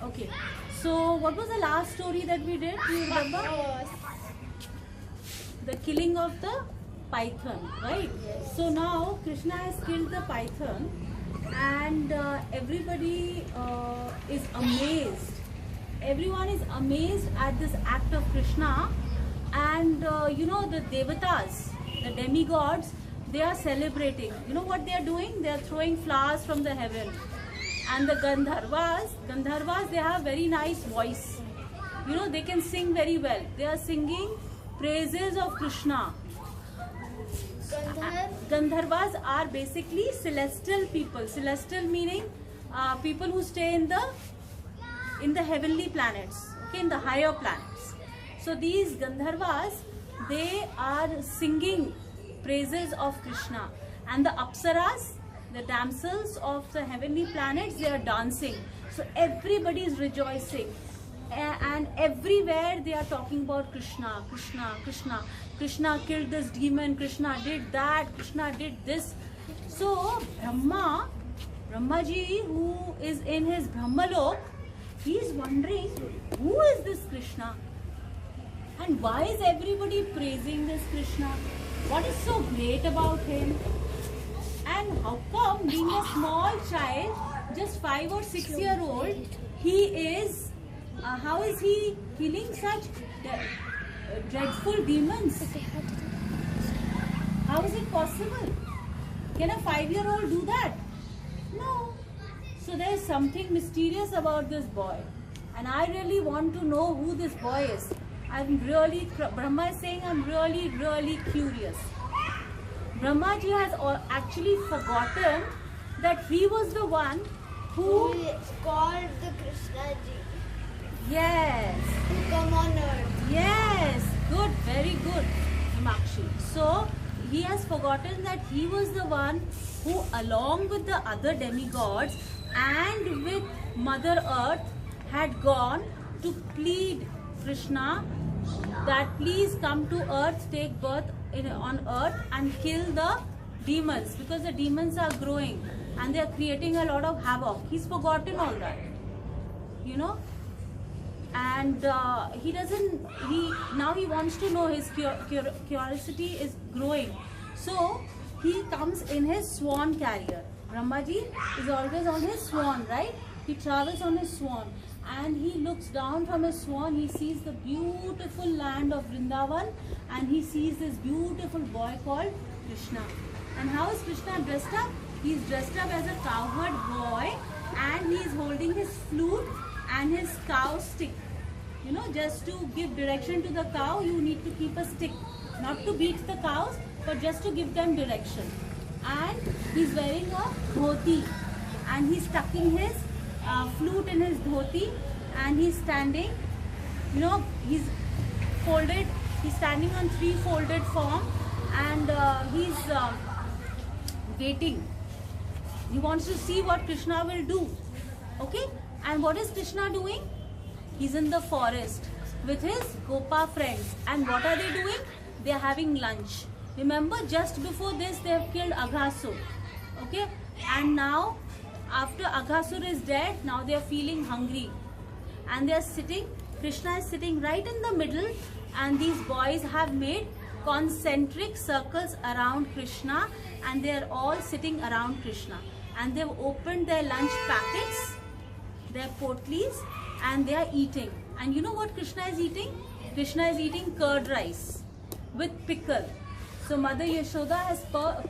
Okay. So what was the last story that we did? Do you remember? The killing of the python, right? Yes. So now Krishna has killed the python, and everybody is amazed. Everyone is amazed at this act of Krishna, and you know, the devatas, the demigods, they are celebrating. You know what they are doing? They are throwing flowers from the heaven. And the Gandharvas, they have very nice voice. You know, they can sing very well. They are singing praises of Krishna. Gandharvas are basically celestial people. Celestial meaning people who stay in the heavenly planets, okay, in the higher planets. So these Gandharvas, they are singing praises of Krishna, and the Apsaras, the damsels of the heavenly planets, they are dancing. So everybody is rejoicing, and everywhere they are talking about Krishna, Krishna, Krishna. Krishna killed this demon, Krishna did that, Krishna did this. So Brahma ji, who is in his Brahmalok, he is wondering, who is this Krishna? And why is everybody praising this Krishna? What is so great about him? And how come, being a small child, just 5 or 6 year old, he is, how is he killing such dreadful demons? How is it possible? Can a 5-year-old do that? No. So there is something mysterious about this boy, and I really want to know who this boy is. Brahma is saying, I'm really curious. Brahma ji has actually forgotten that he was the one who called the Krishna ji. Yes. To come on earth. Yes. Good. Very good, Himakshi. So he has forgotten that he was the one who, along with the other demigods and with Mother Earth, had gone to plead Krishna that please come to earth, take birth on earth and kill the demons, because the demons are growing and they are creating a lot of havoc. He's forgotten all that, you know, and now he wants to know. His curiosity is growing. So he comes in his swan carrier. Brahmaji is always on his swan, right? He travels on his swan, and he looks down from his swan. He sees the beautiful land of Vrindavan, and he sees this beautiful boy called Krishna. And how is Krishna dressed up? He is dressed up as a cowherd boy, and he is holding his flute and his cow stick. You know, just to give direction to the cow, you need to keep a stick, not to beat the cows, but just to give them direction. And he's wearing a dhoti, and he's tucking his flute in his dhoti, and he's standing, you know, he's standing on 3 folded form, and he's waiting. He wants to see what Krishna will do. Okay? And what is Krishna doing? He's in the forest with his Gopa friends. And what are they doing? They are having lunch. Remember, just before this, they have killed Aghasur. Okay? And now, after Aghasur is dead, now they are feeling hungry. And they are sitting, Krishna is sitting right in the middle, and these boys have made concentric circles around Krishna, and they are all sitting around Krishna. And they have opened their lunch packets, their potlis, and they are eating. And you know what Krishna is eating? Krishna is eating curd rice with pickle. So Mother Yashoda has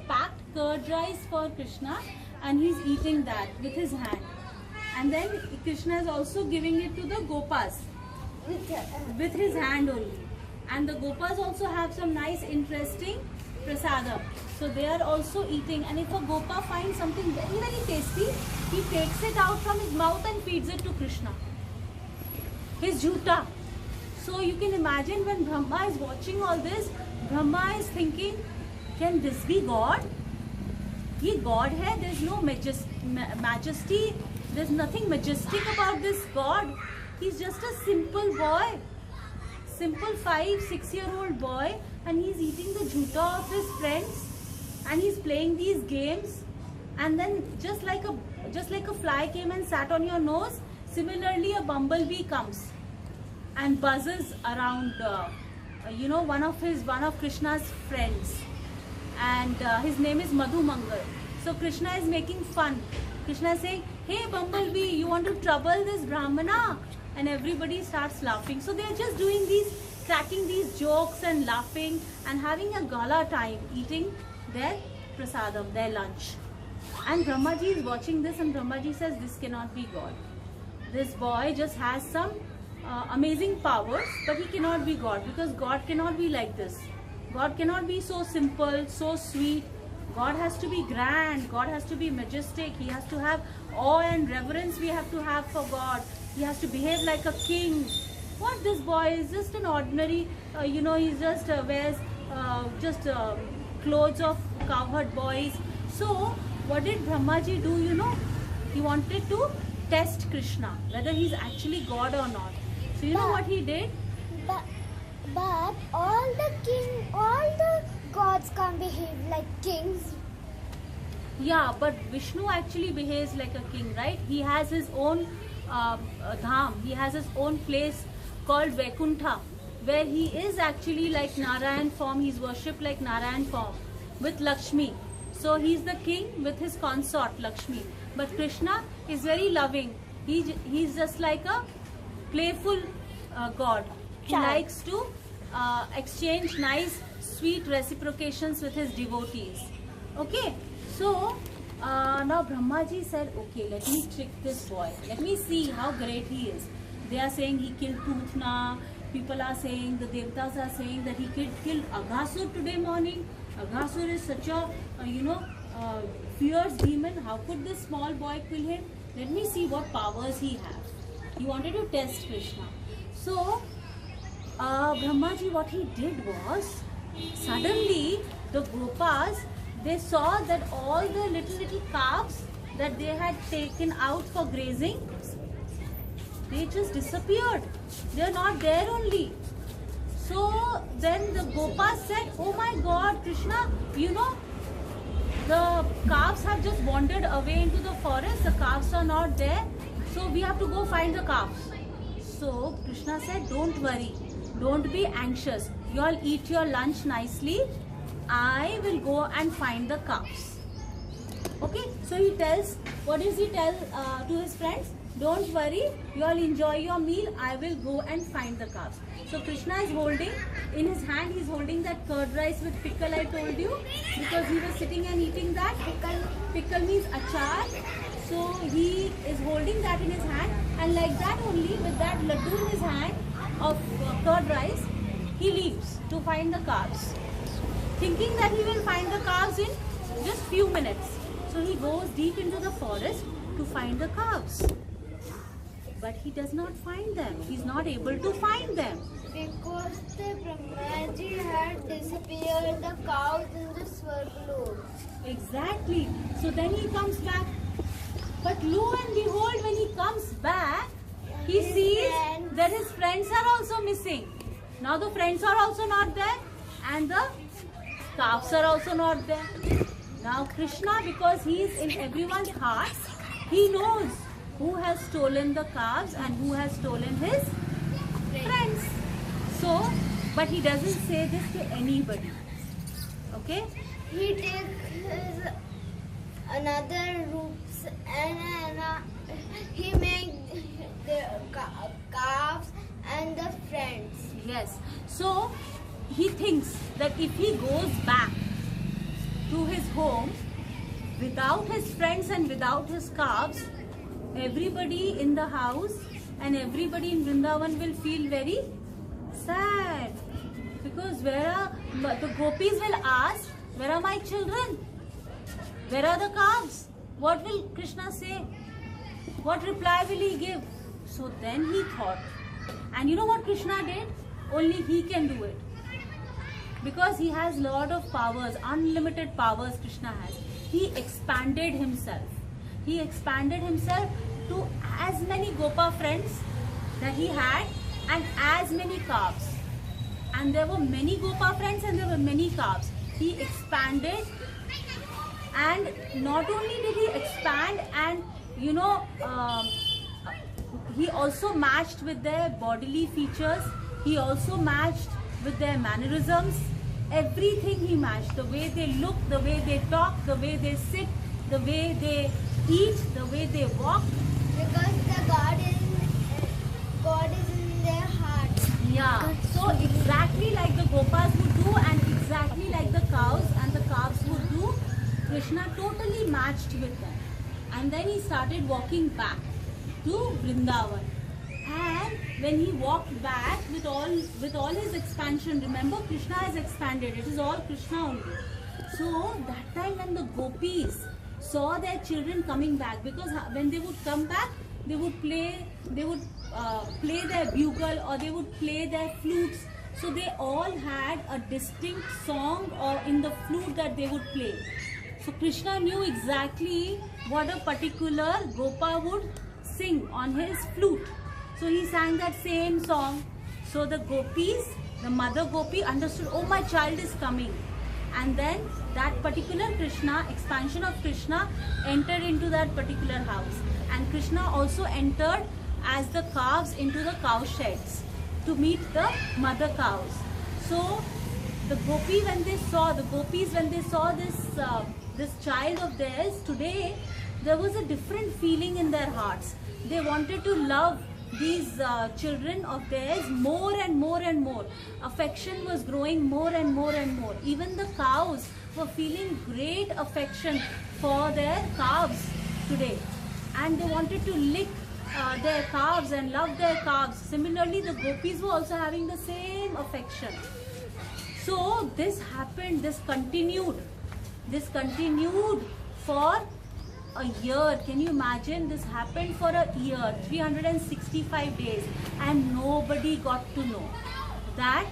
packed curd rice for Krishna, and he's eating that with his hand. And then Krishna is also giving it to the Gopas with his hand only. And the Gopas also have some nice interesting prasadam. So they are also eating. And if a Gopa finds something very tasty, he takes it out from his mouth and feeds it to Krishna. His jhuta. So you can imagine, when Brahma is watching all this, Brahma is thinking, can this be God? Ye God hai, there's no majesty, there's nothing majestic about this God. He's just a simple boy, simple 5-6-year-old boy, and he's eating the jhuta of his friends, and he's playing these games, and then just like a fly came and sat on your nose, Similarly, a bumblebee comes and buzzes around one of Krishna's friends, and his name is Madhu Mangal. So Krishna is making fun. Krishna is saying, "Hey bumblebee, you want to trouble this Brahmana?" And everybody starts laughing. So they are just cracking these jokes and laughing and having a gala time, eating their prasadam, their lunch. And Brahmaji is watching this, and Brahmaji says, "This cannot be God. This boy just has some amazing powers, but he cannot be God, because God cannot be like this. God cannot be so simple, so sweet. God has to be grand. God has to be majestic. He has to have awe and reverence we have to have for God. He has to behave like a king. What, this boy is just an ordinary, he just wears clothes of cowherd boys." So what did Brahmaji do, He wanted to test Krishna, whether he's actually God or not. So you know what he did? But all the gods can't behave like kings. Yeah, but Vishnu actually behaves like a king, right? He has his own dham. He has his own place called Vaikuntha, where he is actually like Narayan form. He's worshipped like Narayan form with Lakshmi. So he's the king with his consort Lakshmi. But Krishna is very loving. He's just like a playful god. He likes to exchange nice, sweet reciprocations with his devotees. Okay, so now Brahmaji said, "Okay, let me trick this boy. Let me see how great he is." They are saying he killed Putna. People are saying, the Devtas are saying that he killed Aghasur today morning. Aghasur is such a fierce demon. How could this small boy kill him? Let me see what powers he has. He wanted to test Krishna. So Brahmaji, what he did was, suddenly the Gopas, they saw that all the little calves that they had taken out for grazing, they just disappeared. They are not there only. So then the Gopas said, "Oh my God, Krishna, the calves have just wandered away into the forest. The calves are not there. So we have to go find the calves." So Krishna said, "Don't worry. Don't be anxious. You all eat your lunch nicely. I will go and find the calves." Okay, so he tells, what does he tell to his friends? "Don't worry, you all enjoy your meal. I will go and find the calves." So Krishna is holding, in his hand he's holding that curd rice with pickle I told you, because he was sitting and eating that. Pickle means achar. So he is holding that in his hand, and like that only, with that laddu in his hand of curd rice, he leaves to find the calves, thinking that he will find the calves in just few minutes. So he goes deep into the forest to find the calves. But he does not find them. He's not able to find them. Because the Brahmaji had disappeared the cows in the Swargalok. Exactly. So then he comes back. But lo and behold, when he comes back, he sees that his friends are also missing. Now the friends are also not there, and the calves are also not there. Now Krishna, because he is in everyone's heart, he knows who has stolen the calves and who has stolen his friends. So, but he doesn't say this to anybody. Okay? He takes his another roots and he makes the calves and the friends. Yes. So he thinks that if he goes back to his home without his friends and without his calves, everybody in the house and everybody in Vrindavan will feel very sad, because the gopis will ask, "Where are my children? Where are the calves?" What will Krishna say? What reply will he give? So then he thought, and you know what Krishna did? Only he can do it, because he has lot of powers, unlimited powers Krishna has. He expanded himself. He expanded himself to as many Gopa friends that he had and as many calves. And there were many Gopa friends and there were many calves. He expanded, and not only did he expand and he also matched with their bodily features. He also matched with their mannerisms. Everything he matched. The way they look, the way they talk, the way they sit, the way they eat, the way they walk. Because the God is in their heart. Yeah. So exactly like the Gopas would do and exactly like the cows and the calves would do, Krishna totally matched with them. And then he started walking back to Vrindavan. And when he walked back with all his expansion, remember Krishna has expanded. It is all Krishna only. So that time when the gopis saw their children coming back, because when they would come back, they would play their bugle or they would play their flutes. So they all had a distinct song or in the flute that they would play. So Krishna knew exactly what a particular Gopa would sing on his flute. So he sang that same song. So the gopis, the mother gopi understood, oh, my child is coming. And then that particular Krishna, expansion of Krishna, entered into that particular house. And Krishna also entered as the calves into the cow sheds to meet the mother cows. So the gopis when they saw this child of theirs today, there was a different feeling in their hearts. They wanted to love these children of theirs more and more and more. Affection was growing more and more and more. Even the cows were feeling great affection for their calves today, and they wanted to lick their calves and love their calves. Similarly, the gopis were also having the same affection. So this happened, this continued for a year. Can you imagine? This happened for a year, 365 days, and nobody got to know that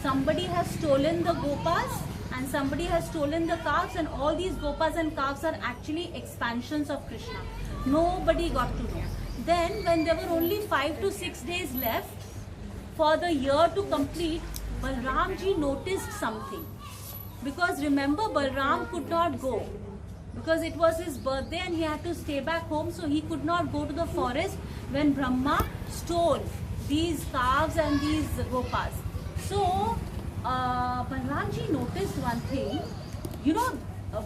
somebody has stolen the gopas and somebody has stolen the calves, and all these gopas and calves are actually expansions of Krishna. Nobody got to know. Then when there were only 5 to 6 days left for the year to complete, Balramji noticed something. Because remember, Balram could not go because it was his birthday and he had to stay back home, so he could not go to the forest when Brahma stole these calves and these gopas. So Balramji noticed one thing. You know,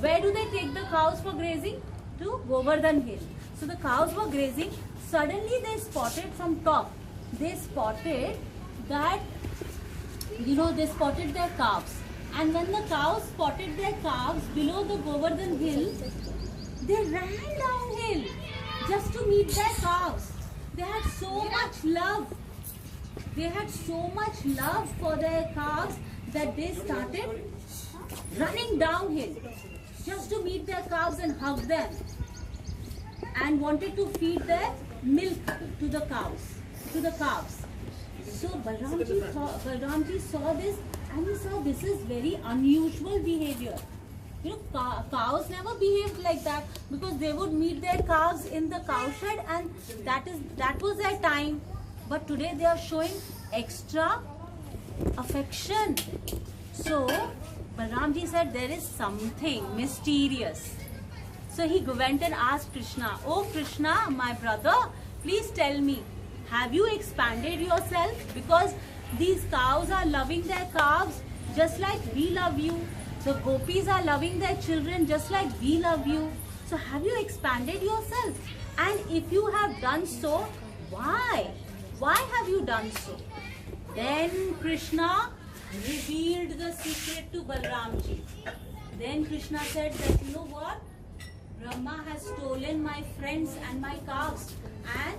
where do they take the cows for grazing? To Govardhan Hill. So the cows were grazing. Suddenly they spotted from top. They spotted that, you know, they spotted their calves. And when the cows spotted their calves below the Govardhan Hill, they ran downhill just to meet their calves. They had so much love. They had so much love for their calves that they started running downhill just to meet their calves and hug them, and wanted to feed their milk to the calves. So Balramji saw this, and he saw this is very unusual behavior. You know, cows never behaved like that, because they would meet their calves in the cowshed, and that was their time. But today they are showing extra affection. So Balramji said there is something mysterious. So he went and asked Krishna, "Oh Krishna, my brother, please tell me, have you expanded yourself? Because these cows are loving their calves just like we love you. The gopis are loving their children just like we love you. So have you expanded yourself? And if you have done so, why? Why have you done so?" Then Krishna revealed the secret to Balramji. Then Krishna said that, you know what? Brahma has stolen my friends and my calves, and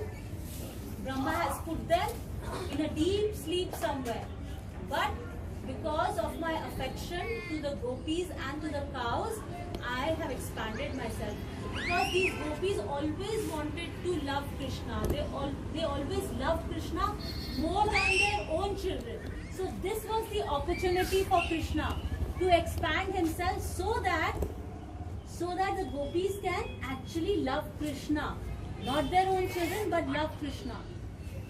Brahma has put them in a deep sleep somewhere. But because of my affection to the gopis and to the cows, I have expanded myself. Because these gopis always wanted to love Krishna. They always loved Krishna more than their own children. So this was the opportunity for Krishna to expand himself so that the gopis can actually love Krishna. Not their own children, but love Krishna.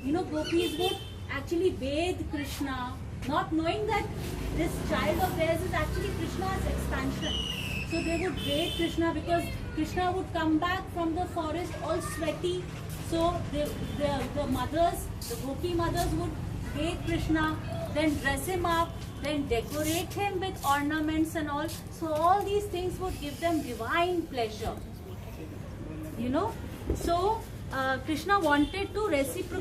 You know, gopis would actually bathe Krishna, not knowing that this child of theirs is actually Krishna's expansion. So they would bathe Krishna, because Krishna would come back from the forest all sweaty. So the mothers, the Gopi mothers would bathe Krishna, then dress him up, then decorate him with ornaments and all. So all these things would give them divine pleasure. You know, so Krishna wanted to reciprocate